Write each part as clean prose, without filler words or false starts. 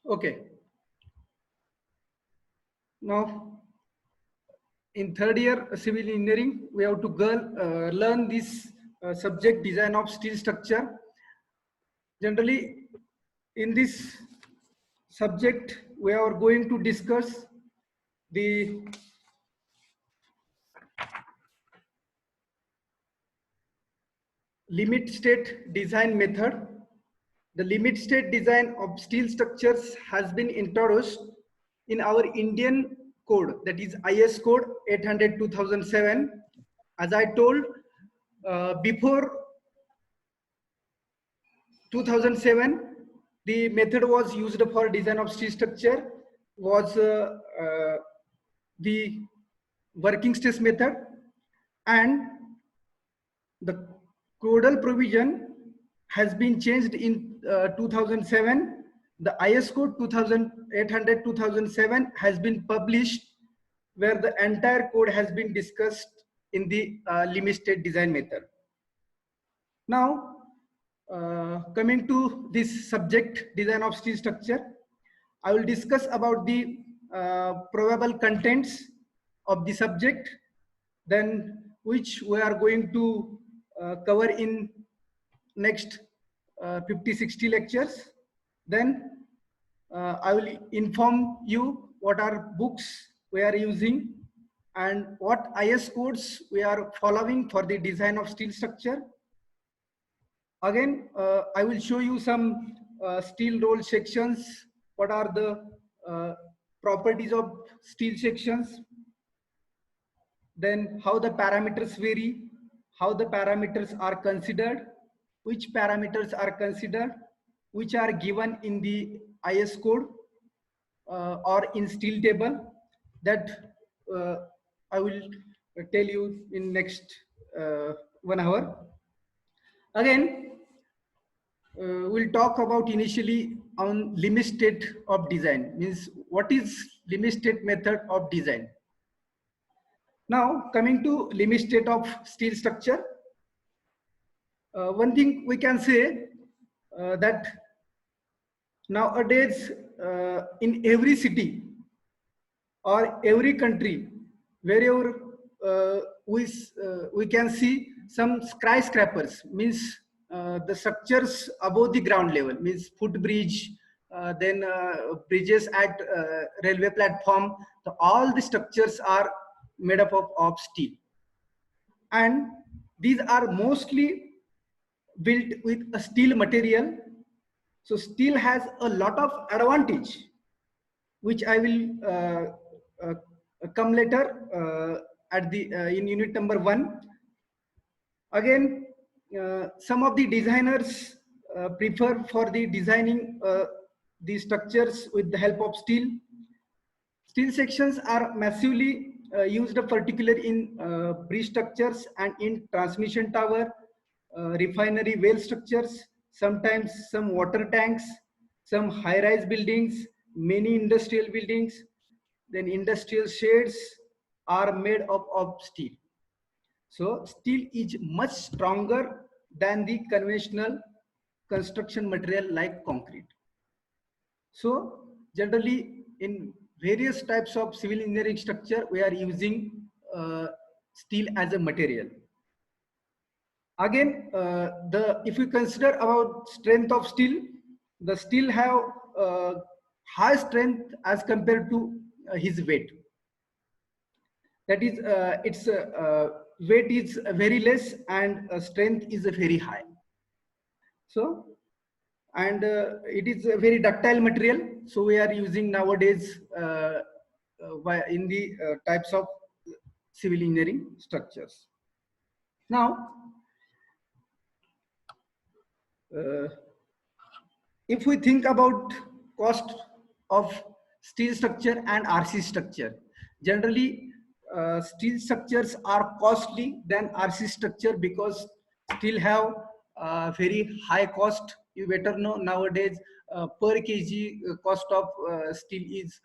Okay. Now, in third year civil engineering, we have to learn this subject design of steel structure. Generally, in this subject, we are going to discuss the limit state design method. The limit state design of steel structures has been introduced in our Indian code, that is IS code 800/2007. As I told, before 2007, the method was used for design of steel structure was the working stress method, and the codal provision has been changed in 2007. The IS code 2800/2007 has been published, where the entire code has been discussed in the limit state design method. Now, coming to this subject design of steel structure, I will discuss about the probable contents of the subject, then which we are going to cover in next 50-60 lectures. Then I will inform you what are books we are using and what IS codes we are following for the design of steel structure. Again, I will show you some steel roll sections. What are the properties of steel sections? Then how the parameters vary, how the parameters are considered, which parameters are considered, which are given in the IS code or in steel table. That I will tell you in next 1 hour. Again, we'll talk about initially on limit state of design, means what is limit state method of design. Now coming to limit state of steel structure, one thing we can say that nowadays in every city or every country, wherever we can see some skyscrapers, means the structures above the ground level, means footbridge, then bridges at railway platform. So all the structures are made up of steel, and these are mostly built with a steel material. So steel has a lot of advantage, which I will come later at the in unit number 1. Again, some of the designers prefer for the designing the structures with the help of steel. Steel sections are massively used particularly in bridge structures and in transmission tower, refinery well structures, sometimes some water tanks, some high-rise buildings, many industrial buildings. Then industrial sheds are made up of steel. So steel is much stronger than the conventional construction material like concrete. So generally in various types of civil engineering structure, we are using steel as a material. Again, if we consider about strength of steel, the steel have high strength as compared to his weight. That is, its weight is very less and strength is very high. So, and it is a very ductile material. So we are using nowadays in the types of civil engineering structures. Now, if we think about cost of steel structure and RC structure, generally steel structures are costly than RC structure because steel have very high cost. You better know nowadays per kg cost of steel is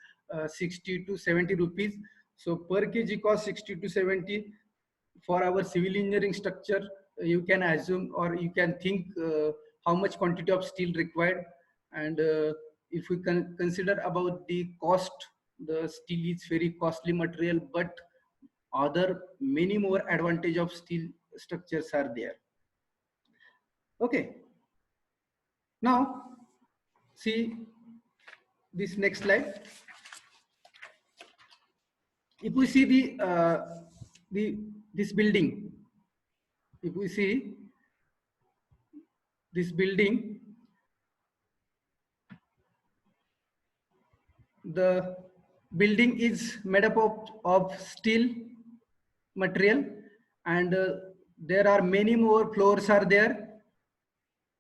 60 to 70 rupees. So per kg cost 60 to 70. For our civil engineering structure, you can assume or you can think how much quantity of steel required, and if we can consider about the cost, the steel is very costly material, but other many more advantage of steel structures are there. Okay, now see this next slide. If we see the this building, if we see this building, the building is made up of steel material, and there are many more floors are there.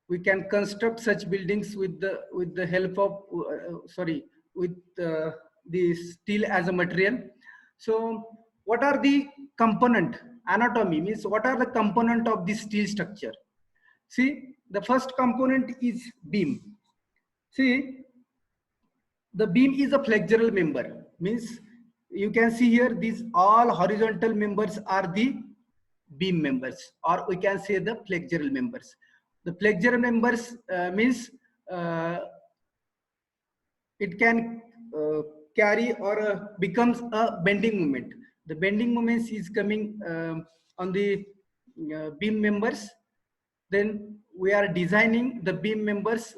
We can construct such buildings with the help of with the steel as a material. So what are the component? Anatomy means what are the component of the steel structure? See, the first component is beam. See, the beam is a flexural member, means you can see here these all horizontal members are the beam members, or we can say the flexural members. The flexural members means it can carry or becomes a bending moment. The bending moments is coming on the beam members. Then we are designing the beam members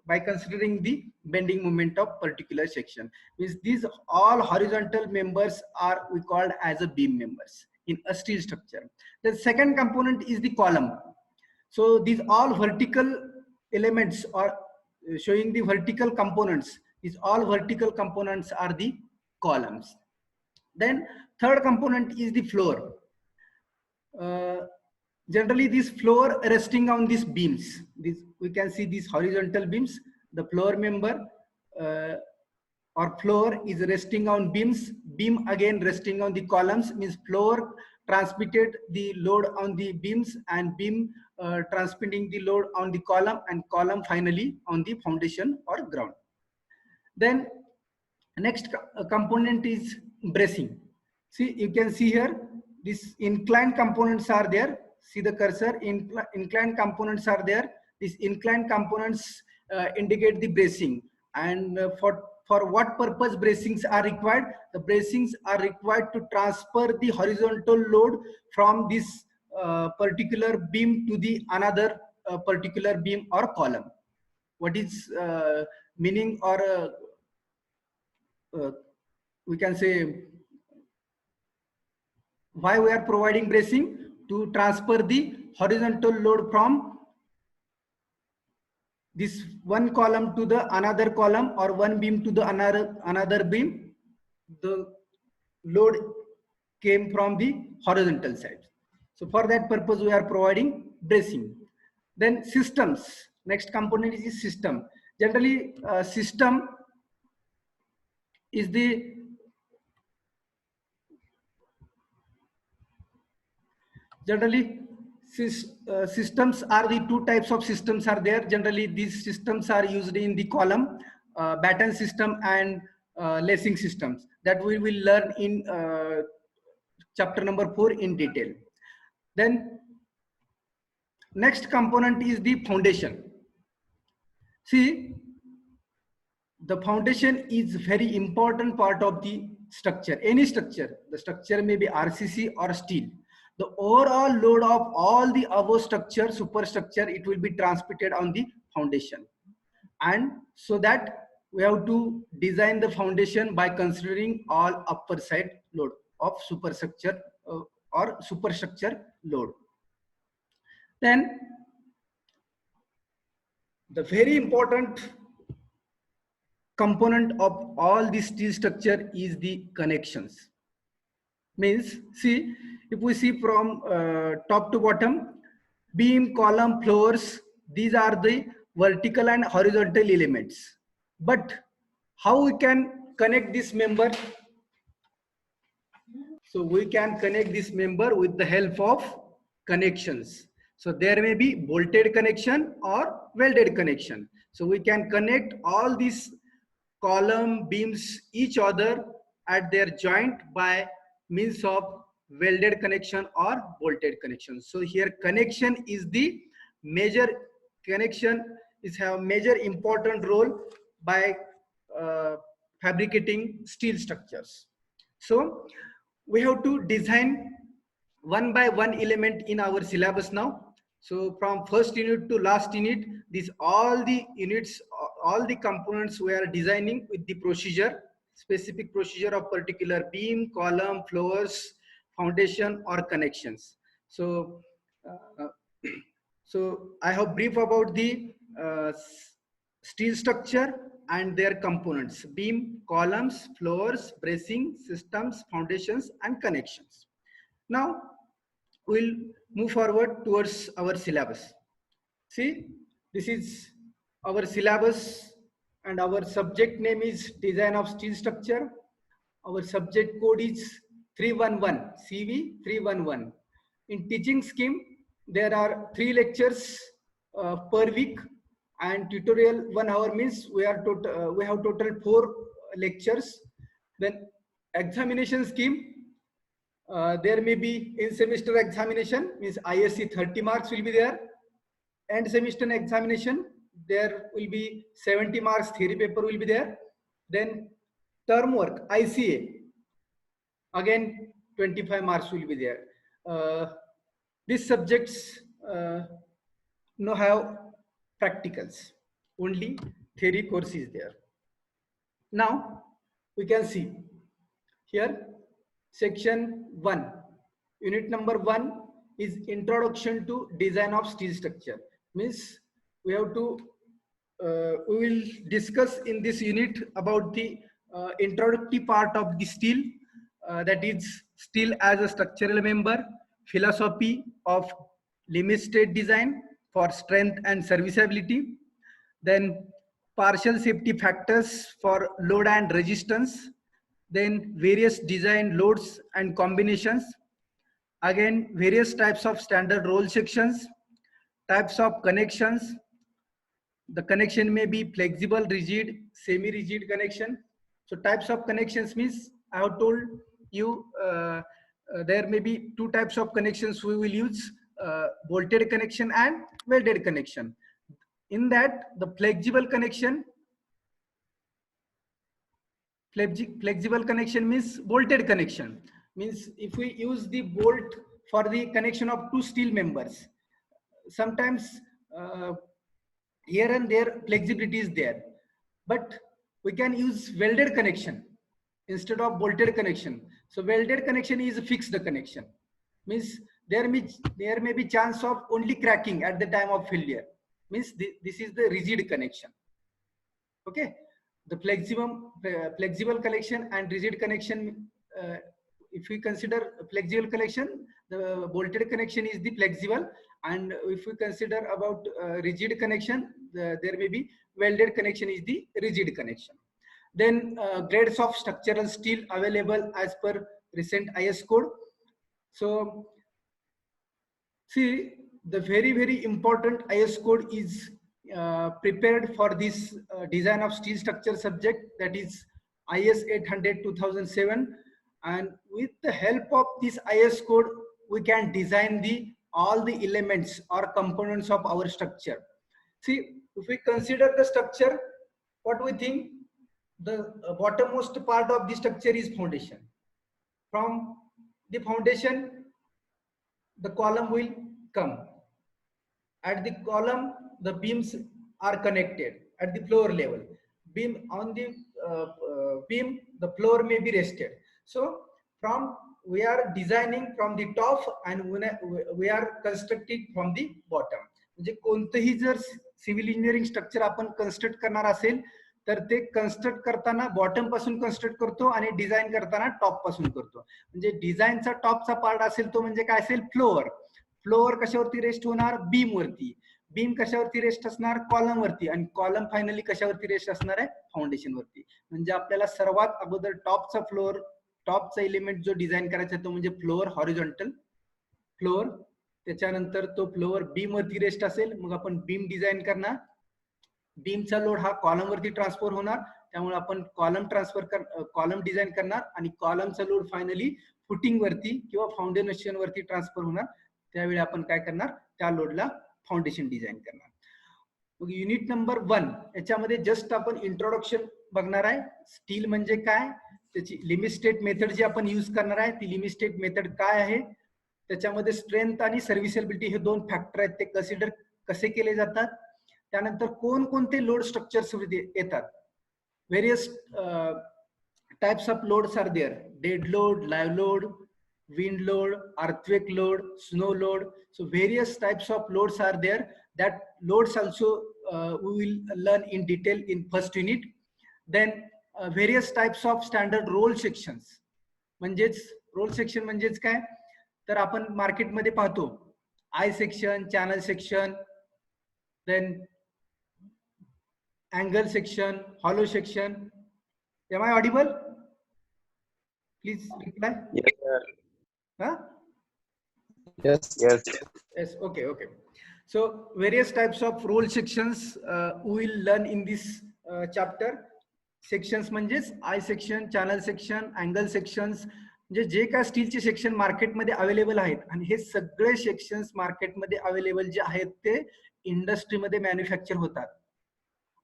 by considering the bending moment of particular section. Means these all horizontal members are we called as a beam members in a steel structure. The second component is the column. So these all vertical elements are showing the vertical components. These all vertical components are the columns. Then third component is the floor. Generally this floor resting on these beams. We can see these horizontal beams. The floor member or floor is resting on beams. Beam again resting on the columns, means floor transmitted the load on the beams, and beam transmitting the load on the column, and column finally on the foundation or ground. Then next component is bracing. See, you can see here these inclined components are there. See the cursor, inclined components are there. These inclined components indicate the bracing, and for what purpose bracings are required? The bracings are required to transfer the horizontal load from this particular beam to the another particular beam or column. What is meaning, or we can say why we are providing bracing? To transfer the horizontal load from this one column to the another column, or one beam to the another beam. The load came from the horizontal side. So for that purpose we are providing bracing. Then systems. Next component is system. Generally system is the generally systems are the two types of systems are there. Generally these systems are used in the column, batten system and lacing systems, that we will learn in chapter number 4 in detail. Then next component is the foundation. See, the foundation is very important part of the structure. Any structure, the structure may be RCC or steel. The overall load of all the above structure, superstructure, it will be transmitted on the foundation. And so that we have to design the foundation by considering all upper side load of superstructure or superstructure load. Then the very important component of all this steel structure is the connections. Means, see, if we see from top to bottom, beam, column, floors, these are the vertical and horizontal elements. But how we can connect this member? So we can connect this member with the help of connections. So there may be bolted connection or welded connection. So we can connect all these column beams each other at their joint by means of welded connection or bolted connection. So here connection is the major connection is have major important role by fabricating steel structures. So we have to design one by one element in our syllabus now. So from first unit to last unit, these all the units, all the components we are designing with the procedure, specific procedure of particular beam, column, floors, foundation or connections. So so I have brief about the steel structure and their components: beam, columns, floors, bracing, systems, foundations and connections. Now we'll move forward towards our syllabus. See, this is our syllabus and our subject name is Design of Steel Structure. Our subject code is 311, CV 311. In teaching scheme, there are 3 lectures per week, and tutorial 1 hour means we have total 4 lectures. Then examination scheme, there may be in semester examination means ISC 30 marks will be there. End semester examination, there will be 70 marks theory paper will be there. Then term work ICA, again 25 marks will be there. These subjects no have practicals, only theory course is there. Now we can see here section 1, unit number 1 is introduction to design of steel structure. Means we have to we will discuss in this unit about the introductory part of the steel, that is steel as a structural member, philosophy of limit state design for strength and serviceability, then partial safety factors for load and resistance, then various design loads and combinations, again various types of standard roll sections, types of connections. The connection may be flexible, rigid, semi-rigid connection. So types of connections means I have told you there may be 2 types of connections we will use, bolted connection and welded connection. In that, the flexible connection means bolted connection. Means if we use the bolt for the connection of 2 steel members, sometimes here and there flexibility is there, but we can use welded connection instead of bolted connection. So welded connection is a fixed connection, means there may be chance of only cracking at the time of failure. Means this is the rigid connection. Okay, the flexible connection and rigid connection. If we consider flexible connection, the bolted connection is the flexible, and if we consider about rigid connection, there may be welded connection is the rigid connection. Then grades of structural steel available as per recent IS code. So see, the very important IS code is prepared for this design of steel structure subject, that is IS 800/2007, and with the help of this IS code we can design all the elements or components of our structure. See, if we consider the structure, what we think, the bottommost part of the structure is foundation. From the foundation, the column will come. At the column, the beams are connected at the floor level. Beam on the beam, the floor may be rested. So we are designing from the top and we are constructing from the bottom. म्हणजे कोणतेही जर civil engineering structure आपण construct करणार असेल तर ते construct करताना bottom पासून कन्स्ट्रक्ट करतो आणि डिझाइन करताना टॉप पासून करतो. म्हणजे डिझाइनचा टॉपचा पार्ट असेल तो म्हणजे काय असेल, फ्लोअर. फ्लोअर कशावरती रेस्ट होणार, बीम वरती. बीम कशावरती रेस्ट असणार, कॉलम वरती. आणि कॉलम फायनली कशावरती रेस्ट असणार आहे, फाउंडेशन वरती. म्हणजे आपल्याला सर्वात अगोदर टॉपचा फ्लोअर, टॉपचा एलिमेंट जो डिझाइन करायचा तो म्हणजे फ्लोअर, हॉरिझॉन्टल फ्लोअर. त्याच्यानंतर तो फ्लोअर बीम वरती रेस्ट असेल, मग आपण बीम डिझाइन करणार. बीमचा लोड हा कॉलम वरती ट्रान्सफर होणार, त्यामुळे आपण कॉलम डिझाइन करणार आणि कॉलमचा लोड फायनली फुटिंग वरती किंवा फाउंडेशन वरती ट्रान्सफर होणार. त्यावेळी आपण काय करणार, त्या लोडला फाउंडेशन डिझाइन करणार. मग युनिट नंबर 1 याच्यामध्ये जस्ट आपण इंट्रोडक्शन बघणार आहे. स्टील म्हणजे काय, त्याची लिमिट स्टेट मेथड जी आपण यूज करणार आहे ती लिमिट स्टेट मेथड काय आहे, त्याच्यामध्ये स्ट्रेंथ आणि सर्व्हिसेबिलिटी हे 2 फॅक्टर आहेत ते कन्सिडर कसे केले जातात, त्यानंतर कोणकोणते लोड स्ट्रक्चर्स येतात, various types of loads are there, dead load, live load, wind load, earthquake load, snow load. So various types of loads are there. That loads also we will learn in detail in first unit. Then various types of standard roll sections. म्हणजेच roll section म्हणजेच काय, तर आपण मार्केटमध्ये पाहतो I section, channel section, then angle section, hollow section. Am I audible? Please reply. Yes, sir. Huh? Yes. Yes. Okay. So various types of roll sections we will learn in this chapter. Sections म्हणजेच I section, channel section, angle sections, म्हणजे जे काय स्टीलचे section मार्केटमध्ये available आहेत, आणि हे सगळे sections मार्केटमध्ये अवेलेबल जे आहेत ते इंडस्ट्रीमध्ये मॅन्युफॅक्चर होतात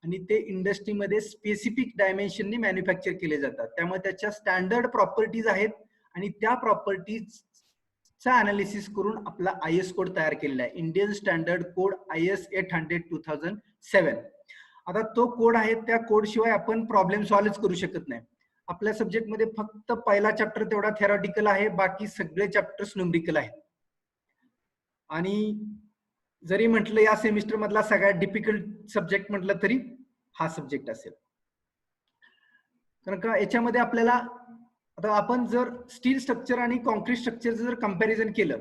आणि ते इंडस्ट्रीमध्ये स्पेसिफिक डायमेन्शननी मॅन्युफॅक्चर केले जातात. त्यामुळे त्याच्या स्टँडर्ड प्रॉपर्टीज आहेत आणि त्या प्रॉपर्टीजचा अनालिसिस करून आपला IS कोड तयार केलेला आहे, इंडियन स्टँडर्ड कोड IS 800/2007. आता तो कोड आहे, त्या कोड शिवाय आपण प्रॉब्लेम सॉल्व्ह करू शकत नाही. आपल्या सब्जेक्ट मध्ये फक्त पहिला चॅप्टर तेवढा थेरॉटिकल आहे, बाकी सगळे चॅप्टर्स न्यूमरिकल आहेत. आणि जरी म्हटलं या सेमिस्टर मधला सगळ्यात डिफिकल्ट सब्जेक्ट म्हटलं तरी हा सब्जेक्ट असेल. कारण का याच्यामध्ये आपल्याला आता आपण जर स्टील स्ट्रक्चर आणि कॉन्क्रीट स्ट्रक्चरचं जर कंपॅरिझन केलं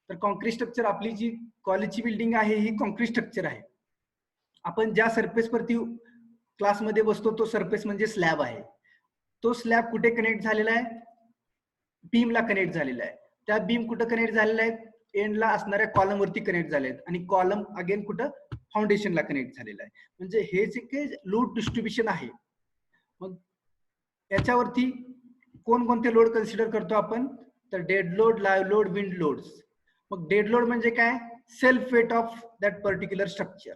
तर कॉन्क्रीट स्ट्रक्चर, आपली जी कॉलेजची बिल्डिंग आहे ही कॉन्क्रीट स्ट्रक्चर आहे. आपण ज्या सरफेस वरती क्लासमध्ये बसतो तो सरफेस म्हणजे स्लॅब आहे. तो स्लॅब कुठे कनेक्ट झालेला आहे, बीमला कनेक्ट झालेला आहे. त्या बीम कुठे कनेक्ट झालेला आहे, एंडला असणाऱ्या कॉलम वरती कनेक्ट झाले आहेत, आणि कॉलम अगेन कुठं फाउंडेशनला कनेक्ट झालेला आहे. म्हणजे हे जे काही लोड डिस्ट्रीब्युशन आहे, मग याच्यावरती कोणकोणते लोड कन्सिडर करतो आपण, तर dead load, live load, wind loads. मग डेड लोड म्हणजे काय, self weight of that particular structure.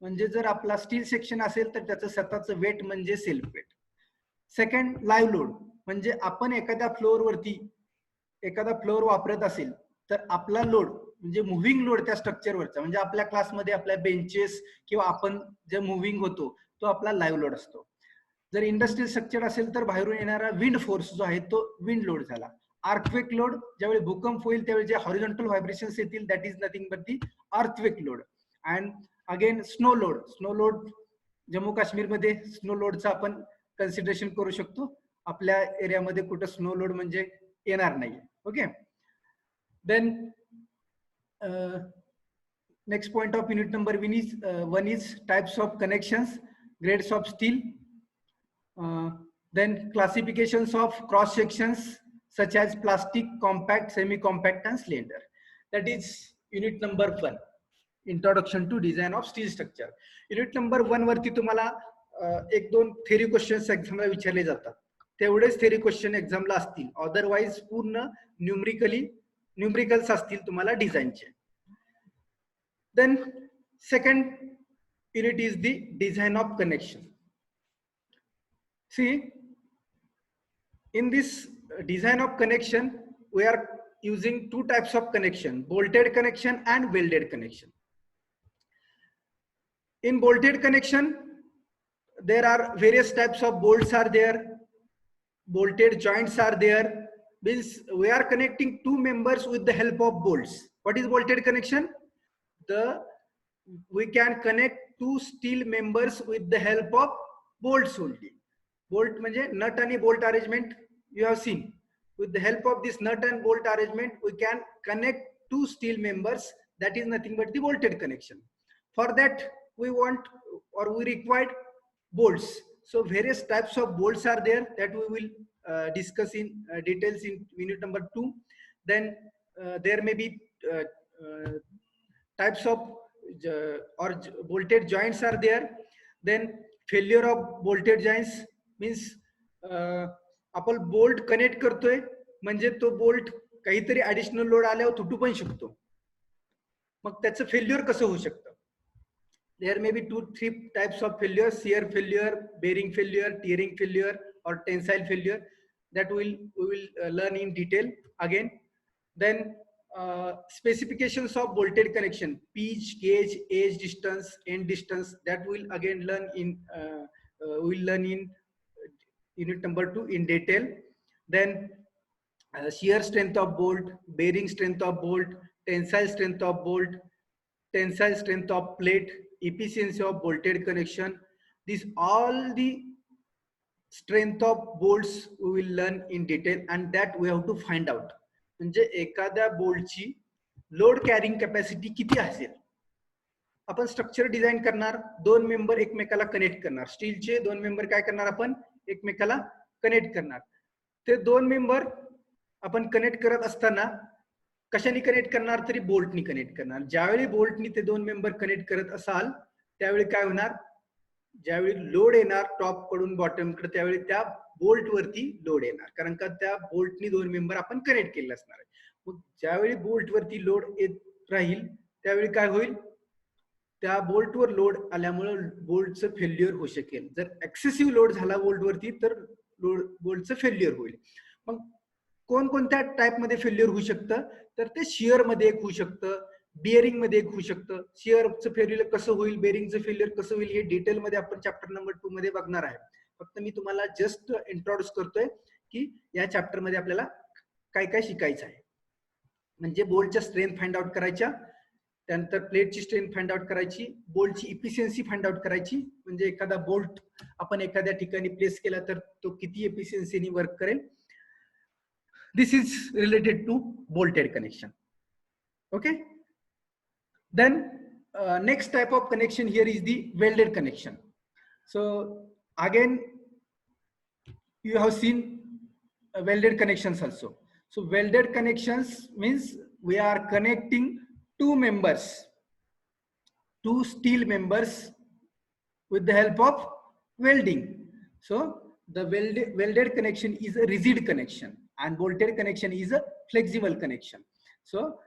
म्हणजे जर आपला स्टील सेक्शन असेल तर त्याचं स्वतःचं वेट म्हणजे self weight. Second, live load म्हणजे आपण एखाद्या फ्लोअर वापरत असेल तर आपला लोड म्हणजे मुव्हिंग लोड त्या स्ट्रक्चरवरचा, म्हणजे आपल्या क्लासमध्ये आपल्या बेंचेस किंवा आपण जे मुव्हिंग होतो तो आपला लाइव्ह लोड असतो. जर इंडस्ट्रियल स्ट्रक्चर असेल तर बाहेरून येणारा विंड फोर्स जो आहे तो विंड लोड झाला. अर्थक्वेक लोड, ज्यावेळी भूकंप होईल त्यावेळी जे हॉरिझॉन्टल व्हायब्रेशन्स येतील that is nothing but the earthquake load. And again snow load Jammu काश्मीरमध्ये स्नो लोडचा आपण कन्सिडरेशन करू शकतो. आपल्या एरियामध्ये कुठं स्नो लोड म्हणजे येणार नाही. Okay, then next point of unit number 1 is types of connections, grades of steel, then classifications of cross sections such as plastic, compact, semi compact and slender. That is unit number 1, introduction to design of steel structure. Unit number 1 वरती तुम्हाला एक दोन theory questions एक्झामला विचारले जातात, तेवढेच theory question एक्झामला असतील, otherwise पूर्ण numericals असतील तुम्हाला डिझाईनचे. Then second unit is the design of connection. See, in this design of connection, we are using two types of connection, bolted connection and welded connection. In bolted connection, there are various types of bolts are there, bolted joints are there, means we are connecting two members with the help of bolts. What is bolted connection? We can connect two steel members with the help of bolts only. Bolt म्हणजे नट आणि bolt arrangement you have seen. With the help of this nut and bolt arrangement, we can connect two steel members. That is nothing but the bolted connection. For that, we want or we required bolts. So various types of bolts are there that we will discuss in details in unit number 2. Then there may be types of or bolted joints are there. Then failure of bolted joints means आपण bolt connect करतोय म्हणजे तो bolt काहीतरी additional load आल्यावर तुटू पण शकतो, मग त्याचं failure कसं होऊ शकतं. there may be 2-3 types of failure: shear failure, bearing failure, tearing failure, or tensile failure. That we will learn in detail again. Then specifications of bolted connection: pitch, gauge, edge distance, end distance. That we'll again learn in unit number 2 in detail. Then shear strength of bolt, bearing strength of bolt, tensile strength of bolt, tensile strength of plate, efficiency of bolted connection. These all the strength of bolts we will learn in detail, and that we have to find out. म्हणजे एखाद्या बोल्टची load carrying capacity किती असेल. आपण structure design करणार, 2 member एकमेकाला connect करणार, स्टीलचे 2 मेंबर काय करणार, आपण एकमेकाला कनेक्ट करणार. ते 2 मेंबर आपण कनेक्ट करत असताना कशाने कनेक्ट करणार, तरी बोल्टनी कनेक्ट करणार. ज्यावेळी बोल्टनी ते 2 मेंबर कनेक्ट करत असाल त्यावेळी काय होणार, ज्यावेळी लोड येणार टॉप कडून बॉटम कडे त्यावेळी त्या बोल्ट वरती लोड येणार, कारण का त्या बोल्टनी 2 मेंबर आपण कनेक्ट केले असणार आहे. मग ज्यावेळी बोल्ट वरती लोड येत राहील त्यावेळी काय होईल, त्या बोल्टवर लोड आल्यामुळे बोल्टचं फेल्युअर होऊ शकेल. जर एक्सेसिव्ह लोड झाला बोल्ट वरती तर बोल्टचं फेल्युअर होईल. मग कोणकोणत्या टाइप मध्ये फेल्युअर होऊ शकतं, तर ते शिअर मध्ये एक होऊ शकतं, बिअरिंग मध्ये एक होऊ शकतं. शिअरचं फेल्युअर कसं होईल, बेअरिंगचं फेल्युअर कसं होईल, हे डिटेल मध्ये आपण चॅप्टर नंबर 2 मध्ये बघणार आहे. फक्त मी तुम्हाला जस्ट इंट्रोड्यूस करतोय की या चॅप्टर मध्ये आपल्याला काय काय शिकायचं आहे. म्हणजे बोल्टच्या स्ट्रेंथ फाइंड आउट करायच्या, त्यानंतर प्लेटची स्ट्रेंथ फाइंड आउट करायची, बोल्टची इफिशियन्सी फाइंड आउट करायची. म्हणजे एखादा बोल्ट आपण एखाद्या ठिकाणी प्लेस केला तर तो किती एफिशियन्सीने वर्क करेल. This is related to bolted connection. Okay. Then next type of connection here is the welded connection. So again you have seen welded connections also. So welded connections means we are connecting two members, two steel members with the help of welding. So the welded connection is a rigid connection and bolted connection is a flexible connection. So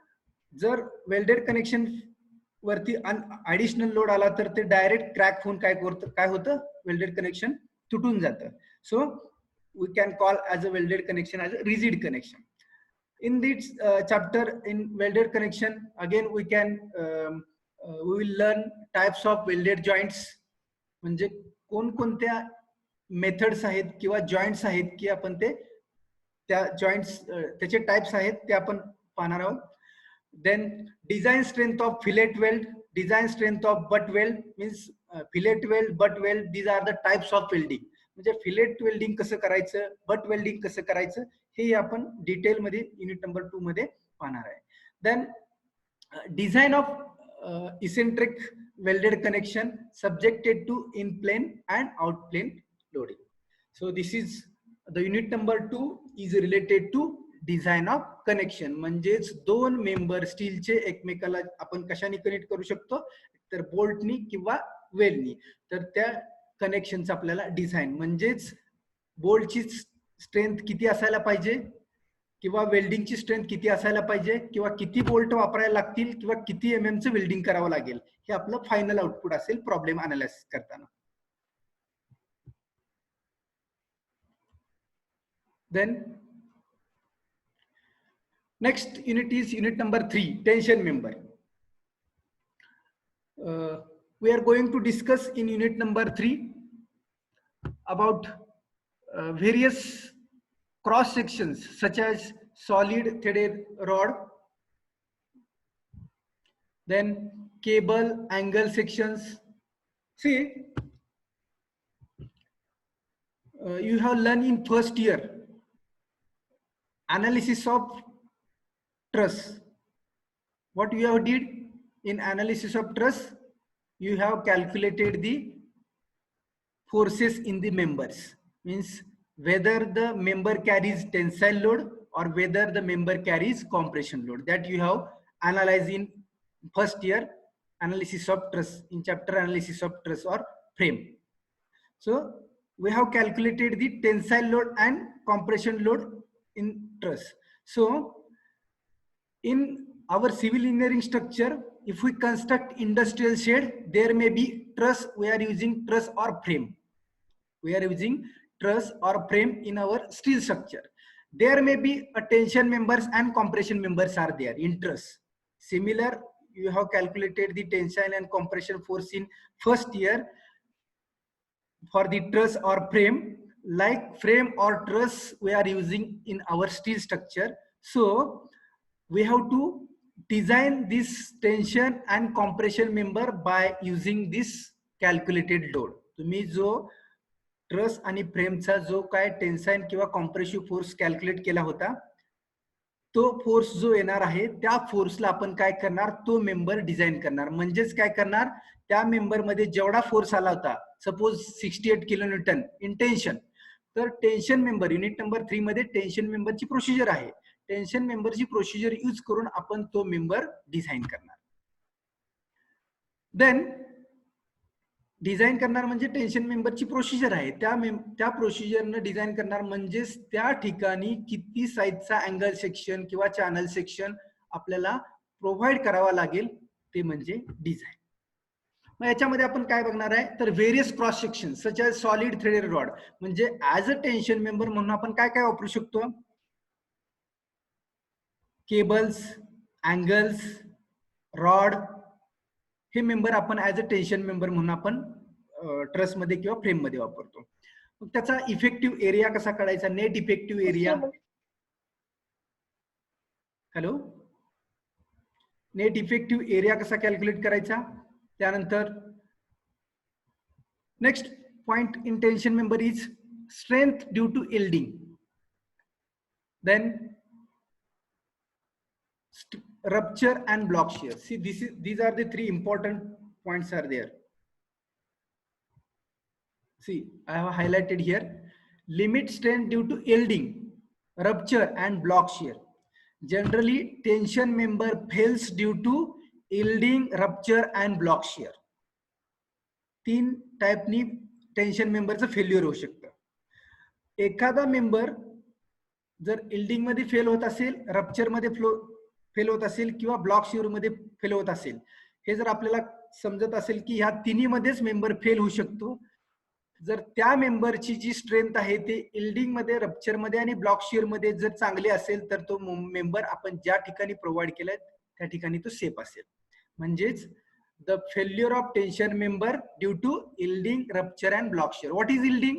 जर welded connection वरती additional load आला तर ते direct crack होऊन काय होतं, welded connection तुटून जातं. So we can call as a welded connection as a rigid connection. In this chapter in welded connection again we will learn types of welded joints. म्हणजे कोणकोणत्या मेथड्स आहेत किंवा joints आहेत की आपण ते त्या जॉइंट्स त्याचे टाइप्स आहेत ते आपण पाहणार आहोत. Then design strength of fillet weld, design strength of butt weld means fillet weld, butt weld, these are the types of welding. म्हणजे फिलेट वेल्डिंग कसं करायचं, बट वेल्डिंग कसं करायचं हे आपण डिटेल मध्ये युनिट नंबर 2 मध्ये पाहणार आहे. Then design of eccentric welded connection subjected to in plane and out plane loading. So this is the unit number 2 is related to design of connection. म्हणजेच 2 member स्टीलचे एकमेकाला आपण कशाने कनेक्ट करू शकतो, तर बोल्टनी किंवा वेल्डनी. तर त्या कनेक्शनचं आपल्याला डिझाइन म्हणजेच बोल्टची स्ट्रेंथ किती असायला पाहिजे किंवा वेल्डिंगची स्ट्रेंथ किती असायला पाहिजे किंवा किती बोल्ट वापरायला लागतील किंवा किती चं वेल्डिंग करावं लागेल, हे आपलं फायनल आउटपुट असेल प्रॉब्लेम अनालिसिस करताना. Then next unit is unit number 3, tension member. We are going to discuss in unit number 3 about various cross sections such as solid threaded rod, then cable angle sections. See, you have learned in first year analysis of truss. What you have did in analysis of truss, you have calculated the forces in the members, means whether the member carries tensile load or whether the member carries compression load. That you have analyzed in first year analysis of truss, in chapter analysis of truss or frame. So we have calculated the tensile load and compression load in truss. So in our civil engineering structure if we construct industrial shed, there may be truss. We are using truss or frame. We are using truss or frame in our steel structure. There may be a tension members and compression members are there in truss. Similar, you have calculated the tension and compression force in first year for the truss or frame. Like frame or truss we are using in our steel structure. So we have to design this tension and compression member by using this calculated load. तुम्ही जो truss आणि फ्रेमचा जो काय टेन्साइन किंवा compressive force calculate केला होता, तो force जो येणार आहे त्या फोर्सला आपण काय करणार, तो मेंबर डिझाईन करणार. म्हणजेच काय करणार, त्या मेंबर मध्ये जेवढा फोर्स आला होता, सपोज 68 किलो न्यूटन इन टेन्शन, तर टेन्शन मेंबर युनिट नंबर 3 मध्ये टेन्शन मेंबरची प्रोसिजर आहे. टेन्शन मेंबरची प्रोसिजर यूज करून आपण तो मेंबर डिझाईन करणार. देन डिझाईन करणार म्हणजे टेन्शन मेंबरची प्रोसिजर आहे, त्या प्रोसिजरनं डिझाईन करणार. म्हणजेच त्या ठिकाणी किती साईजचा अँगल सेक्शन किंवा चॅनल सेक्शन आपल्याला प्रोव्हाइड करावा लागेल, ते म्हणजे डिझाईन. मग याच्यामध्ये आपण काय बघणार आहे, तर various cross section such as solid threaded rod. म्हणजे ऍज अ टेन्शन मेंबर म्हणून आपण काय काय वापरू शकतो, केबल्स, अँगल्स, रॉड, हे मेंबर आपण ऍज अ टेन्शन मेंबर म्हणून आपण ट्रस मध्ये किंवा फ्रेम मध्ये वापरतो. मग त्याचा इफेक्टिव्ह एरिया कसा काढायचा, net effective area, hello, net effective area कसा कॅल्क्युलेट करायचा. त्यानंतर next point in tension member is strength due to yielding. Then rupture and block shear. See, these are the three important points are there. See, I have highlighted here. Limit strength due to yielding, rupture and block shear. Generally, tension member fails due to yielding, rupture and block shear. 3 टाइपनी tension मेंबरचं failure होऊ शकतं. एखादा member जर yielding मध्ये fail होत असेल, rupture मध्ये फेल होत असेल किंवा ब्लॉक शिअर मध्ये फेल होत असेल, हे जर आपल्याला समजत असेल की ह्या तिन्ही मध्येच मेंबर फेल होऊ शकतो, जर त्या मेंबरची जी स्ट्रेंथ आहे ते यील्डिंग मध्ये, रप्चर मध्ये आणि ब्लॉक शिअर मध्ये जर चांगले असेल, तर तो मेंबर आपण ज्या ठिकाणी प्रोव्हाइड केलाय त्या ठिकाणी तो सेफ असेल. म्हणजेच the failure of tension member due to yielding, rupture and block shear. What is yielding?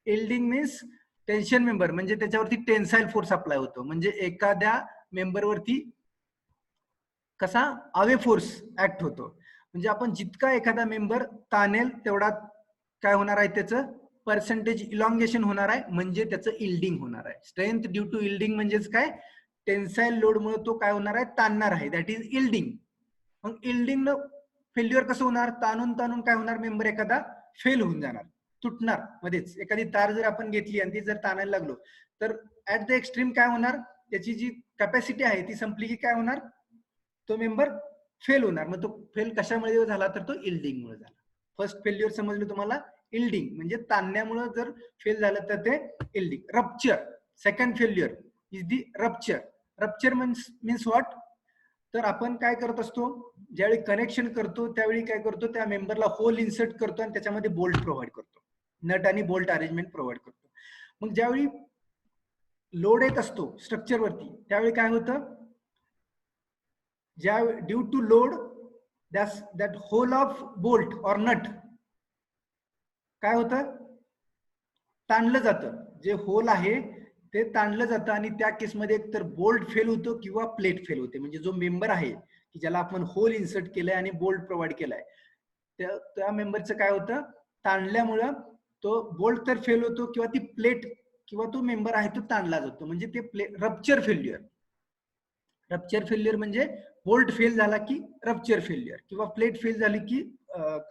Yielding means tension member म्हणजे त्याच्यावरती टेन्साइल फोर्स अप्लाय होतो. म्हणजे एखाद्या मेंबरवरती कसा अवे फोर्स ऍक्ट होतो. म्हणजे आपण जितका एखादा मेंबर ताणेल तेवढा काय होणार आहे, त्याचं पर्सेंटेज इलॉंगेशन होणार आहे, म्हणजे त्याचं यील्डिंग होणार आहे. स्ट्रेंथ ड्यू टू यील्डिंग म्हणजेच काय, टेन्साइल लोड मुळे तो काय होणार आहे, ताणणार आहे, that is yielding. Mug yielding न फेल्युअर कसं होणार, ताणून ताणून काय होणार, मेंबर एखादा फेल होऊन जाणार, तुटणार मध्येच. एखादी तार जर आपण घेतली आणि ती जर ताणायला लागलो, तर ऍट द एक्स्ट्रीम काय होणार, त्याची जी कॅपॅसिटी आहे ती संपली की काय होणार, तो मेंबर फेल होणार. मग तो फेल कशामुळे झाला, तर तो यील्डिंग मुळे झाला. फर्स्ट फेल्युअर समजलं तुम्हाला, यील्डिंग म्हणजे ताणण्यामुळे जर फेल झालं तर ते yielding. Rupture, second failure is the rupture. Rupture means what, तर आपण काय करत असतो, ज्यावेळी कनेक्शन करतो त्यावेळी काय करतो, त्या मेंबरला होल इन्सर्ट करतो आणि त्याच्यामध्ये बोल्ट प्रोव्हाइड करतो, नट आणि बोल्ट अरेंजमेंट प्रोव्हाइड करतो. मग ज्यावेळी लोड येत असतो स्ट्रक्चर वरती, त्यावेळी काय होतं, ज्या due to load that hole of bolt और नट काय होतं, ताणलं जातं. जे होल आहे ते ताणलं जातं आणि त्या केसमध्ये एक तर बोल्ट फेल होतो किंवा प्लेट फेल होते. म्हणजे जो मेंबर आहे की ज्याला आपण होल इन्सर्ट केलंय आणि बोल्ट प्रोव्हाइड केलाय, त्या मेंबरचं काय होतं, ताणल्यामुळं तो बोल्ट तर फेल होतो किंवा ती प्लेट किंवा तो मेंबर आहे तो ताणला जातो. म्हणजे ते रप्चर फेल्युअर. रप्चर फेल्युअर म्हणजे बोल्ट फेल झाला की रप्चर फेल्युअर, किंवा प्लेट फेल झाली की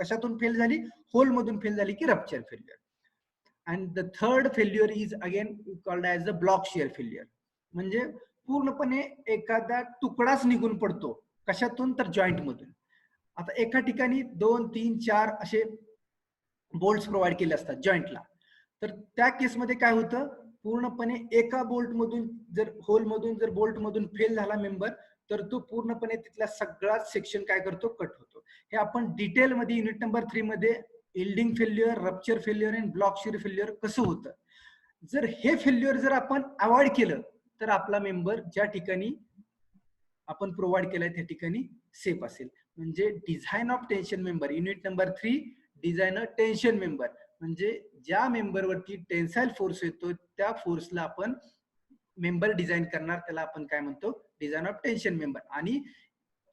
कशातून फेल झाली, होल मधून फेल झाली की rupture failure. And the third failure is again called as the block shear failure. म्हणजे पूर्णपणे एखादा तुकडाच निघून पडतो, कशातून, तर जॉईंट मधून. आता एका ठिकाणी 2, 3, 4 असे बोल्ट्स प्रोव्हाइड केले असतात जॉईंटला, तर त्या केसमध्ये काय होतं, पूर्णपणे एका बोल्ट मधून जर होल मधून जर बोल्ट मधून फेल झाला मेंबर, तर तो पूर्णपणे तिथला सगळाच सेक्शन काय करतो, कट होतो. हे आपण डिटेलमध्ये युनिट नंबर 3 मध्ये इल्डिंग फेल्युअर, रप्चर फेल्युअर आणि ब्लॉक शिअर फेल्युअर कसं होतं. जर हे फेल्युअर जर आपण अवॉइड केलं तर आपला मेंबर ज्या ठिकाणी आपण प्रोव्हाइड केलाय त्या ठिकाणी सेफ असेल. म्हणजे design of tension member unit number 3, design of tension member म्हणजे ज्या मेंबरवरती टेन्साईल फोर्स येतो त्या फोर्सला आपण मेंबर डिझाईन करणार, त्याला आपण काय म्हणतो, डिझाईन ऑफ टेन्शन मेंबर. आणि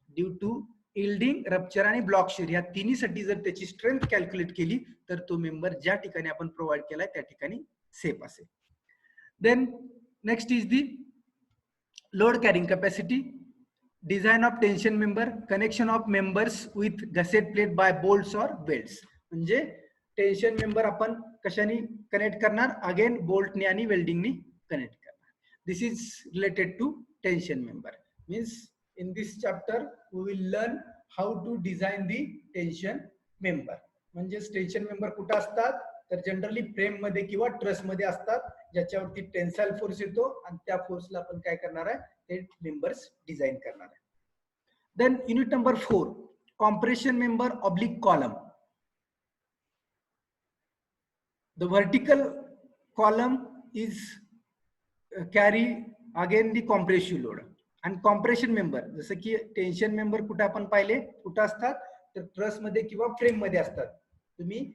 ड्यू टू इल्डिंग, रप्चर आणि ब्लॉक शिअर या तिन्हीसाठी जर त्याची स्ट्रेंथ कॅल्क्युलेट केली तर तो मेंबर ज्या ठिकाणी आपण प्रोव्हाइड केलाय त्या ठिकाणी सेफ असेल. Then next is the load carrying capacity, design of tension member, connection of members with gusset plate by bolts or welds. म्हणजे टेन्शन मेंबर आपण कशाने कनेक्ट करणार, अगेन बोल्टने आणि वेल्डिंगने कनेक्ट करणार. This is related to tension member. Means in this chapter we will learn how to design the tension member. म्हणजे tension member कुठे असतात तर जनरली फ्रेम मध्ये किंवा ट्रस मध्ये असतात, ज्याच्यावरती टेन्साईल फोर्स येतो आणि त्या फोर्सला आपण काय करणार आहे, ते मेंबर्स डिझाईन करणार आहे. Then unit number 4, compression member oblique column. The vertical column is carry again the compressive load. आणि कॉम्प्रेशन मेंबर जसं की टेन्शन मेंबर कुठे आपण पाहिले कुठे असतात तर ट्रस मध्ये किंवा फ्रेम मध्ये असतात. तुम्ही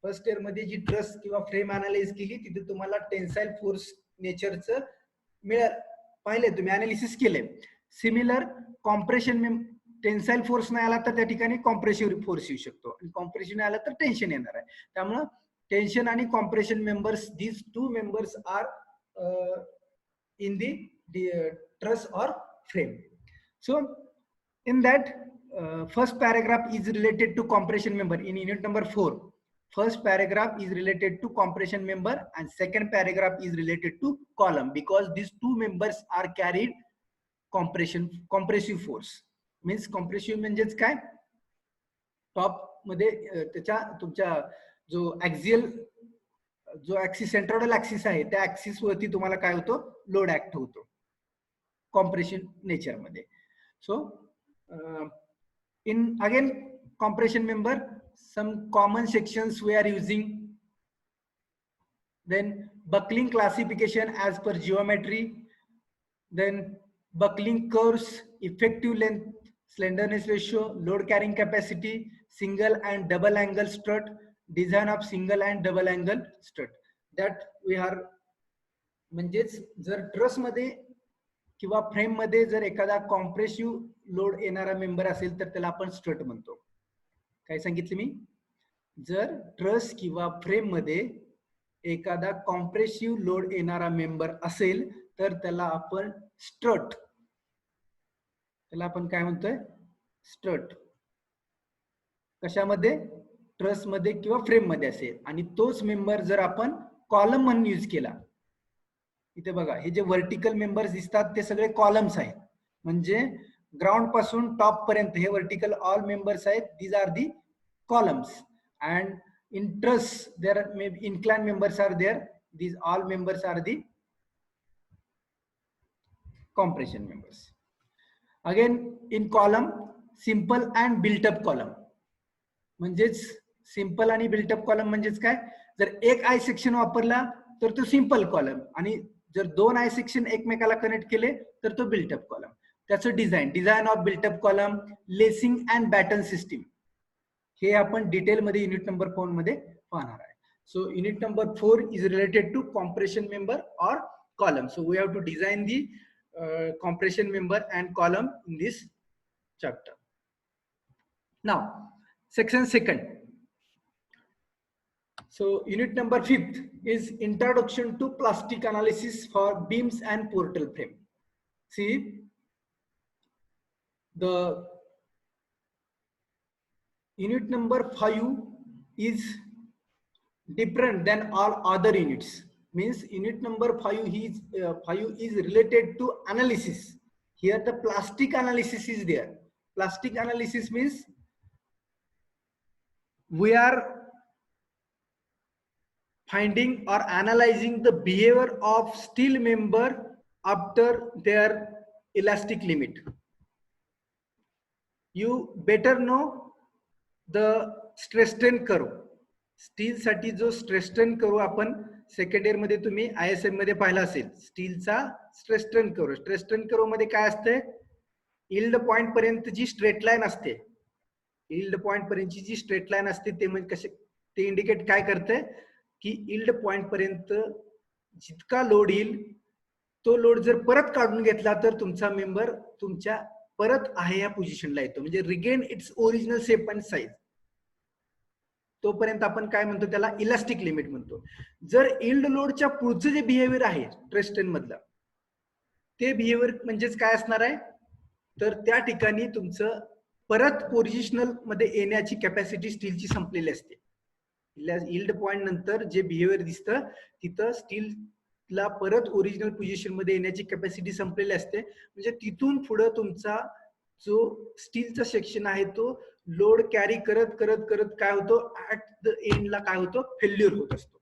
फर्स्ट इयर मध्ये जी ट्रस किंवा फ्रेम अनालाइज केली तिथे तुम्हाला टेन्साईल फोर्स नेचरचं पाहिले, तुम्ही अनालिसिस केले. सिमिलर कॉम्प्रेशन टेन्साईल फोर्स नाही आला तर त्या ठिकाणी कॉम्प्रेसिव्ह फोर्स येऊ शकतो आणि कॉम्प्रेशन आला तर टेन्शन येणार आहे. त्यामुळे टेन्शन आणि compression members, these two members are in the truss or frame. So in that first paragraph is related to compression member in unit number 4. First paragraph is related to compression member and second paragraph is related to column because these two members are carried compressive force. Means compressive म्हणजेच काय, top मध्ये त्याच्या तुमच्या जो axial जो axis centroidal axis आहे त्या axis वरती तुम्हाला काय होतो, लोड ऍक्ट होतो कॉम्प्रेशन नेचर मध्ये. So in again compression member some common sections we are using. Then buckling classification as per geometry, then buckling curves, effective length, slenderness ratio, load carrying capacity, single and double angle strut, design of single and double angle strut. That we are म्हणजेच जर truss मध्ये किंवा frame मध्ये जर एखादा compressive load येणारा member असेल तर त्याला आपण स्ट्रट म्हणतो. काय सांगितले मी, जर ट्रस किंवा फ्रेम मध्ये एखादा कॉम्प्रेसिव्ह लोड येणारा मेंबर असेल तर त्याला आपण स्ट्रट, त्याला आपण काय म्हणतोय, स्ट्रट. कशामध्ये, ट्रस मध्ये किंवा फ्रेम मध्ये असेल. आणि तोच मेंबर जर आपण कॉलम म्हणून यूज केला, इथे बघा हे जे व्हर्टिकल मेंबर्स दिसतात ते सगळे कॉलम्स आहेत. म्हणजे ग्राउंड पासून टॉप पर्यंत हे व्हर्टिकल ऑल मेंबर्स आहेत. These are the columns and in truss there may be inclined members are there. These all members are the compression members. Again in column simple and built up column. म्हणजेच simple आणि built up column म्हणजेच काय, जर एक I section वापरला तर तो simple column आणि जर दोन आय सेक्शन एकमेकाला कनेक्ट केले तर तो बिल्ट अप कॉलम. त्याचं design of built up column, lacing and batten system हे आपण डिटेल मध्ये युनिट नंबर 4 मध्ये पाहणार आहे. So unit number 4 is related to compression member और column. So we have to design the compression member and column in this chapter. Now section 2. So unit number 5 is introduction to plastic analysis for beams and portal frame. See, the unit number 5 is different than all other units. Means unit number 5 is related to analysis. Here the plastic analysis is there. Plastic analysis means we are finding or analyzing the behavior of steel member after their elastic limit. you better know the stress strain curve. Steel साठी जो stress strain curve आपण second year मध्ये तुम्ही ISM मध्ये पाहिला असेल, स्टीलचा stress strain curve. Stress strain curve मध्ये काय असते, यील्ड पॉइंट पर्यंत जी स्ट्रेट लाईन असते, यील्ड पॉइंट पर्यंतची जी स्ट्रेट लाईन असते ते म्हणजे कसे, ते इंडिकेट काय करते की यील्ड पॉइंट पर्यंत जितका लोड येईल तो लोड जर परत काढून घेतला तर तुमचा मेंबर तुमच्या परत आहे या पोझिशनला येतो, म्हणजे regain its original shape and size. तोपर्यंत आपण काय म्हणतो, त्याला इलास्टिक लिमिट म्हणतो. जर यील्ड लोडच्या पुढचं जे बिहेवियर आहे स्ट्रेस स्ट्रेन मधलं, ते बिहेवियर म्हणजेच काय असणार आहे, तर त्या ठिकाणी तुमचं परत पोझिशनल मध्ये येण्याची कॅपॅसिटी स्टीलची संपलेली असते. यील्ड पॉइंट नंतर जे बिहेवियर दिसतं तिथं स्टीलला परत ओरिजिनल पोझिशन मध्ये येण्याची कॅपॅसिटी संपलेली असते. म्हणजे तिथून पुढे तुमचा जो स्टीलचा सेक्शन आहे तो लोड कॅरी करत करत करत काय होतो, ऍट द एंडला काय होतो, फेल्युअर होत असतो.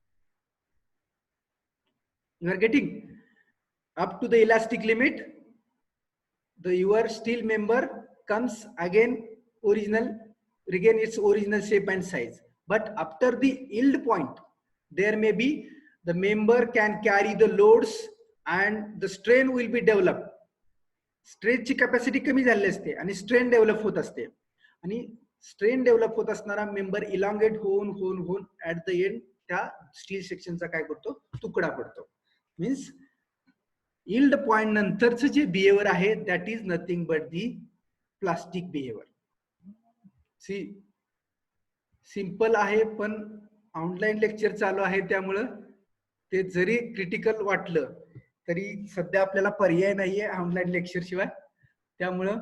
You are getting up to the elastic limit, the your steel member comes again original, regain its original shape and size. But after the yield point, there may be the member can carry the loads and the strain will be developed. Stretch ची capacity कमी झाली असते आणि strain develop होत असते, आणि strain develop होत असणारा मेंबर इलॉंगेट होऊन होऊन होऊन ऍट द एंड त्या स्टील सेक्शनचा काय करतो, तुकडा पडतो. मीन्स यील्ड पॉइंट नंतरचं जे बिहेवियर आहे that is nothing but the plastic behaviour. See simple आहे, पण ऑनलाईन लेक्चर चालू आहे त्यामुळं ते जरी क्रिटिकल वाटलं तरी सध्या आपल्याला पर्याय नाहीये ऑनलाईन लेक्चर शिवाय. त्यामुळं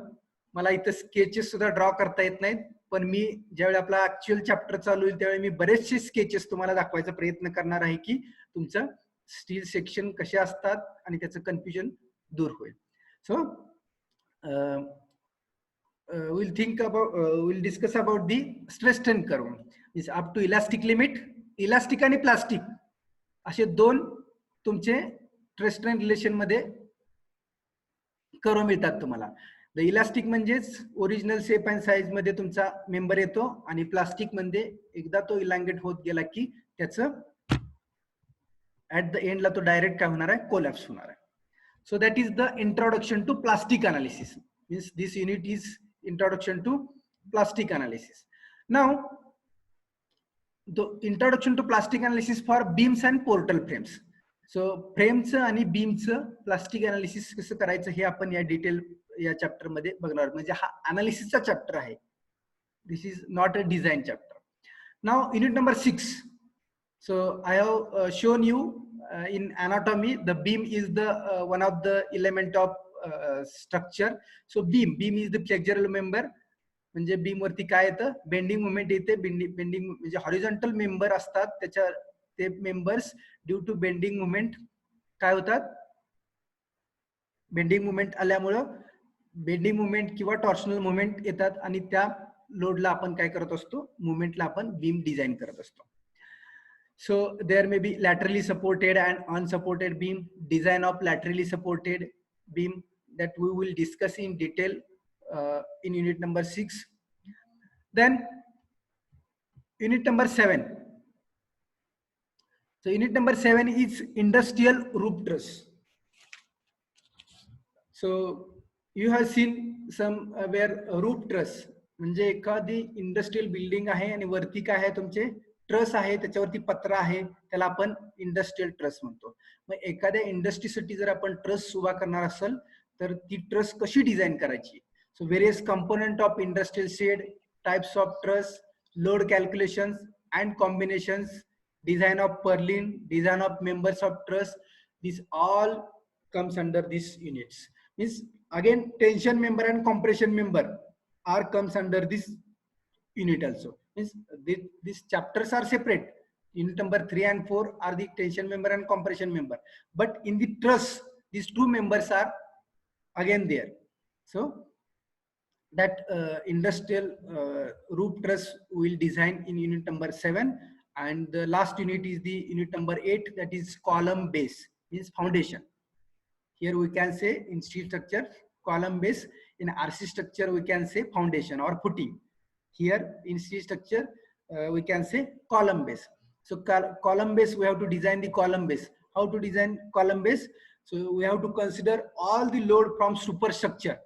मला इथं स्केचेस सुद्धा ड्रॉ करता येत नाहीत, पण मी ज्यावेळी आपला ऍक्च्युअल चॅप्टर चालू होईल त्यावेळी मी बरेचसे स्केचेस तुम्हाला दाखवायचा प्रयत्न करणार आहे की तुमचं स्टील सेक्शन कसे असतात आणि त्याचं कन्फ्युजन दूर होईल. सो we'll think about we'll discuss about the stress strain curve. is up to elastic limit. Elastic आणि प्लास्टिक असे दोन तुमचे स्ट्रेस स्ट्रेन रिलेशन मध्ये कर्व मिळतात तुम्हाला. द इलास्टिक म्हणजेच ओरिजिनल शेप अँड साईज मध्ये तुमचा मेंबर येतो, आणि प्लास्टिक मध्ये एकदा तो इलांगेट होत गेला की त्याचं ऍट द एंडला तो डायरेक्ट काय होणार आहे, कोलॅप्स होणार आहे. So that is the introduction to plastic analysis. Means this unit is introduction to plastic analysis. Now the introduction to plastic analysis for beams and portal frames. So frames आणि beams plastic analysis कसं करायचं हे आपण या detail या chapter मध्ये बघणार. म्हणजे हा अनालिसिसचा चॅप्टर आहे, this is not a design chapter. Now unit number 6. So I have shown you in anatomy the beam is the one of the element of structure. So beam is the flexural member. म्हणजे beam वरती काय येतं, bending movement येते. Bending म्हणजे horizontal member असतात, त्याच्या ते members due to bending movement काय होतात, बेंडिंग मुवमेंट आल्यामुळं बेंडिंग मुवमेंट किंवा टॉर्शनल मुवमेंट येतात, आणि त्या लोडला आपण काय करत असतो, मुवमेंटला आपण बीम डिझाइन करत असतो. So there may be laterally supported and unsupported beam. Design of laterally supported beam that we will discuss in detail in unit number 6. Then unit number 7. So unit number 7 is industrial roof truss. So you have seen some where roof truss म्हणजे एखादी industrial building आहे आणि वरती काय आहे, तुमचे truss आहे, त्याच्यावरती पत्रा आहे, त्याला आपण इंडस्ट्रियल ट्रस म्हणतो. मग एखाद्या इंडस्ट्रीसाठी जर आपण ट्रस उभा करणार असेल तर ती ट्रस कशी डिझाइन करायची. So various component of industrial shed, types of truss, load calculations and combinations, design of purlin, design of members of truss, this all comes under these units. Means again tension member and compression member are comes under this unit also. Means these chapters are separate. Unit number 3 and 4 are the tension member and compression member, but in the truss these two members are again there. So that industrial roof truss will design in unit number 7, and the last unit is the unit number 8, that is column base, means foundation. Here we can say in steel structure column base In RC structure, we can say foundation or footing. Here in steel structure, we can say column base. So column base, we have to design the column base. How to design column base? So we have to consider all the load from superstructure.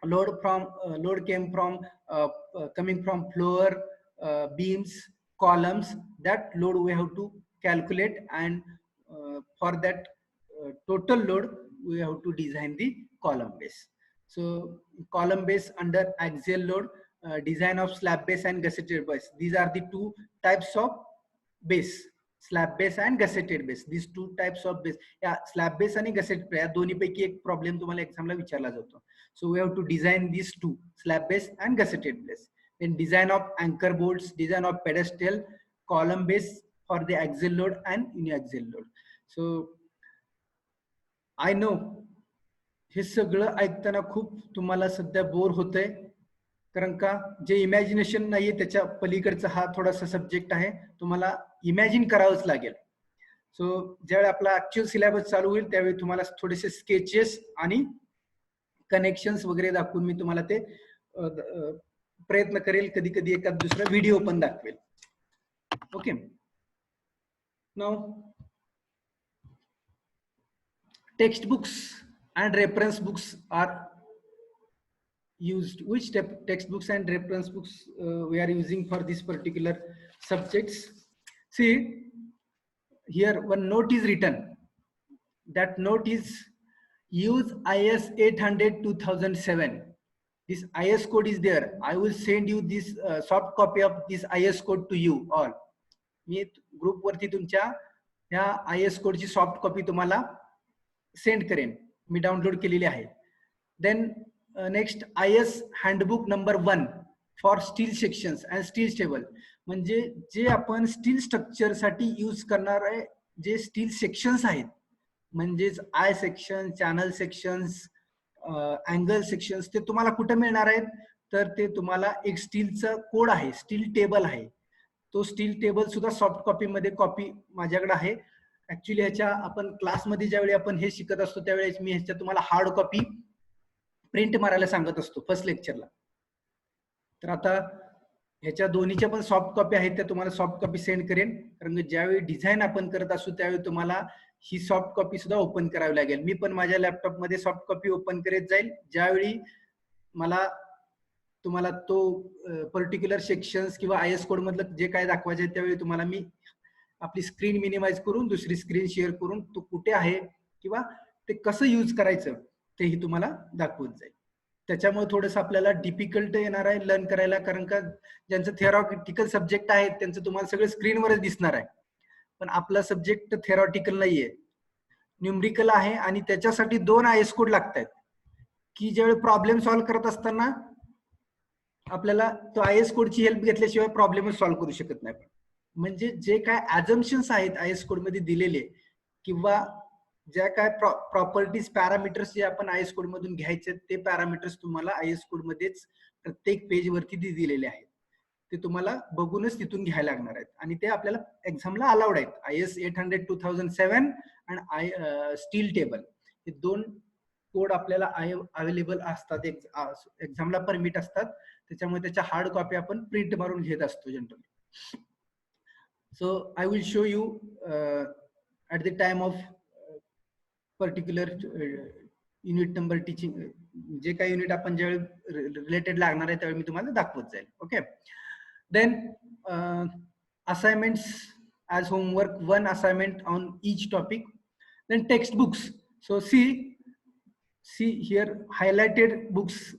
Load came from coming from floor, beams, columns. That load we have to calculate, and for that total load we have to design the column base. So column base under axial load, design of slab base and gusseted base. These are the two types of base. Slab base and gusseted base. These two types of base. Yeah, slab base and gusseted base. दोन्ही पैकी एक problem तुम्हाला एक्झामला विचारला जातो. So we have to design these two, slab base and gusseted base. Then design of anchor bolts, design of pedestal, column base for the axial load and uniaxial load. So I know हे सगळं ऐकताना खूप तुम्हाला सध्या bore होतंय, कारण का जे imagination नाहीये त्याच्या पलीकडचा हा थोडासा सब्जेक्ट आहे, तुम्हाला इमॅजिन करावंच लागेल. सो ज्यावेळी आपला ऍक्च्युअल सिलेबस चालू होईल त्यावेळी तुम्हाला थोडेसे स्केचेस आणि कनेक्शन्स वगैरे दाखवून मी तुम्हाला ते प्रयत्न करेल, कधी कधी एखाद दुसरा व्हिडिओ पण दाखवेल. Okay, now textbooks and reference books are used. Which textbooks and reference books we are using for this particular subjects? See, here one note is written. That note is use IS 800/2007. This IS code is there. I will send you this soft copy of this IS code to you all. मी group वरती तुमच्या ह्या IS code ची soft copy तुम्हाला send करेन, मी download केलेली आहे. Then next IS handbook number 1 for steel sections and steel table. म्हणजे जे आपण स्टील स्ट्रक्चर साठी यूज करणार आहे, जे स्टील सेक्शन्स आहेत, म्हणजेच I section, channel sections, angle sections, ते तुम्हाला कुठे मिळणार आहेत? तर ते तुम्हाला एक स्टीलचा कोड आहे, स्टील टेबल आहे. तो स्टील टेबल सुद्धा सॉफ्ट कॉपी मध्ये कॉपी माझ्याकडे आहे. ऍक्च्युली ह्याच्या आपण क्लासमध्ये ज्यावेळी आपण हे शिकत असतो त्यावेळेस मी ह्याच्या तुम्हाला हार्ड कॉपी प्रिंट मारायला सांगत असतो फर्स्ट लेक्चरला. तर आता ह्याच्या दोन्हीच्या पण सॉफ्ट कॉपी आहेत, त्या तुम्हाला सॉफ्ट कॉपी सेंड करेन, कारण ज्यावेळी डिझाईन आपण करत असू त्यावेळी तुम्हाला ही सॉफ्ट कॉपी सुद्धा ओपन करावी लागेल. मी पण माझ्या लॅपटॉप मध्ये सॉफ्ट कॉपी ओपन करत जाईल. ज्यावेळी मला तुम्हाला तो पर्टिक्युलर सेक्शन्स किंवा IS कोड मधलं जे काय दाखवायचे त्यावेळी तुम्हाला मी आपली स्क्रीन मिनिमाइज करून दुसरी स्क्रीन शेअर करून तो कुठे आहे किंवा ते कसं यूज करायचं तेही तुम्हाला दाखवत जाईल. त्याच्यामुळे थोडंसं आपल्याला डिफिकल्ट येणार आहे लर्न करायला, कारण का ज्यांचं थेरॉटिकल सब्जेक्ट आहे त्यांचं तुम्हाला सगळं स्क्रीनवरच दिसणार आहे, पण आपला सब्जेक्ट थेरॉटिकल नाहीये, न्यूमरिकल आहे. आणि त्याच्यासाठी 2 IS कोड लागतात की ज्यावेळी प्रॉब्लेम सॉल्व्ह करत असताना आपल्याला तो IS कोडची हेल्प घेतल्याशिवाय प्रॉब्लेमच सॉल्व्ह करू शकत नाही. म्हणजे जे काय ॲझम्पशन्स आहेत IS कोड मध्ये दिलेले किंवा ज्या काय प्रॉपर्टीज पॅरामीटर्स जे आपण IS कोड मधून घ्यायचे ते पॅरामीटर्स तुम्हाला IS कोड मध्येच प्रत्येक पेज वरती दिलेले आहेत. ते तुम्हाला बघूनच तिथून घ्यायला लागणार आहेत आणि ते आपल्याला एक्झामला अलाउड आहेत. IS 800/2007 आणि स्टील टेबल हे 2 कोड आपल्याला अवेलेबल असतात, एक्झामला परमिट असतात. त्याच्यामुळे त्याच्या हार्ड कॉपी आपण प्रिंट मारून घेत असतो generally. So I will show you at the time of particular unit number teaching, जे काही युनिट आपण ज्यावेळी रिलेटेड लागणार आहे त्यावेळी मी तुम्हाला दाखवत जाईल. Okay, then assignments as homework, 1 assignment on each topic. Then textbooks. So see here highlighted books.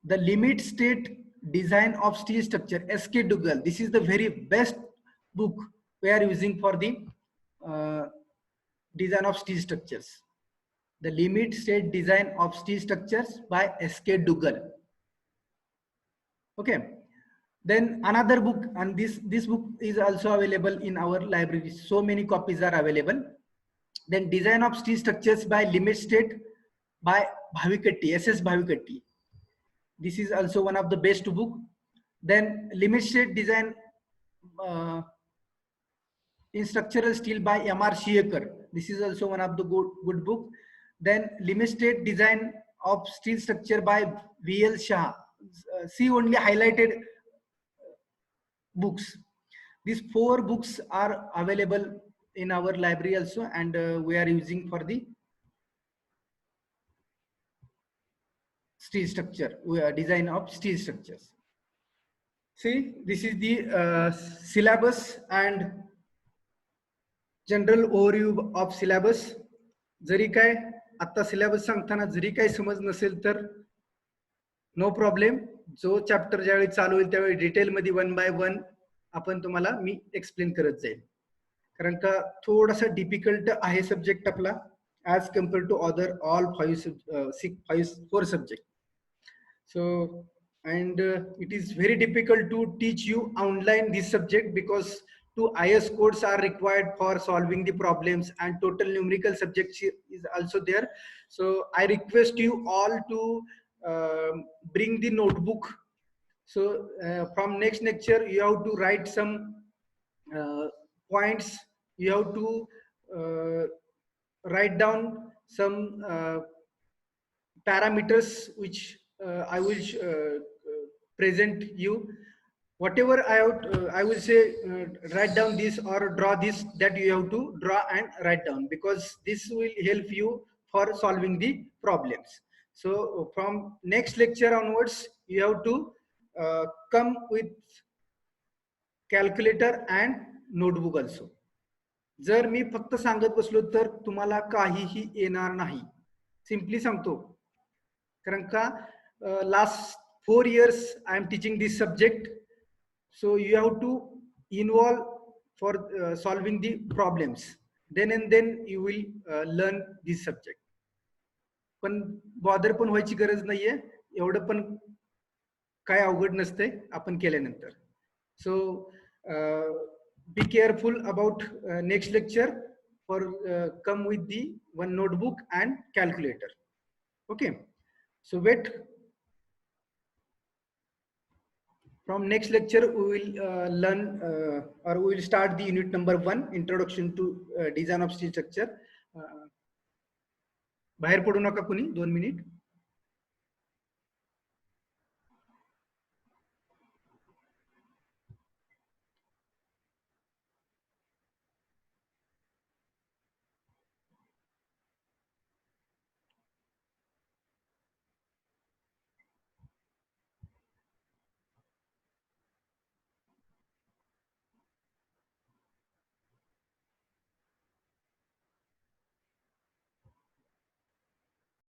The Limit State Design of Steel Structure, S.K. Duggal. This is the very best book we are using for the design of steel structures. The Limit State Design of Steel Structures by S.K. Duggal. Okay, then another book, and this book is also available in our library. So many copies are available. Then Design of Steel Structures by Limit State by Bhavikatti, S.S. Bhavikatti. This is also one of the best book. Then Limit State Design in Structural Steel by M.R. Shiekar. This is also one of the good book. Then Limit State Design of steel structure by VL Shah. See only highlighted books. These 4 books are available in our library also, and we are using for the steel structure, design of steel structures. See, this is the syllabus and general overview of syllabus. जरी काय आता syllabus सांगताना जरी काही समज नसेल तर no problem. जो chapter ज्यावेळी चालू होईल त्यावेळी डिटेलमध्ये 1 बाय 1 आपण तुम्हाला मी एक्सप्लेन करत जाईल. कारण का थोडासा डिफिकल्ट आहे सब्जेक्ट आपला as compare to other all 4 subject. So and it is very difficult to teach you online this subject because 2 IS codes are required for solving the problems and total numerical subject is also there. So I request you all to bring the notebook. So from next lecture you have to write some points. You have to write down some parameters which I will present you. Whatever I will say, write down this or draw this, that you have to draw and write down, because this will help you for solving the problems. So from next lecture onwards you have to come with calculator and notebook also. जर मी फक्त सांगत बसलो तर तुम्हाला काहीही येणार नाही. Simply सांगतो, कारण का last 4 years I am teaching this subject. So you have to involve for solving the problems. Then and then you will learn this subject. पण बॉदर पण व्हायची गरज नाहीये, एवढं पण काय अवघड नसतंय आपण केल्यानंतर. So be careful about next lecture for come with the one notebook and calculator. Okay, so wait. From next lecture we will learn or we will start the unit number 1, introduction to design of steel structure. बाहेर पडू नका कुणी, 2 minute.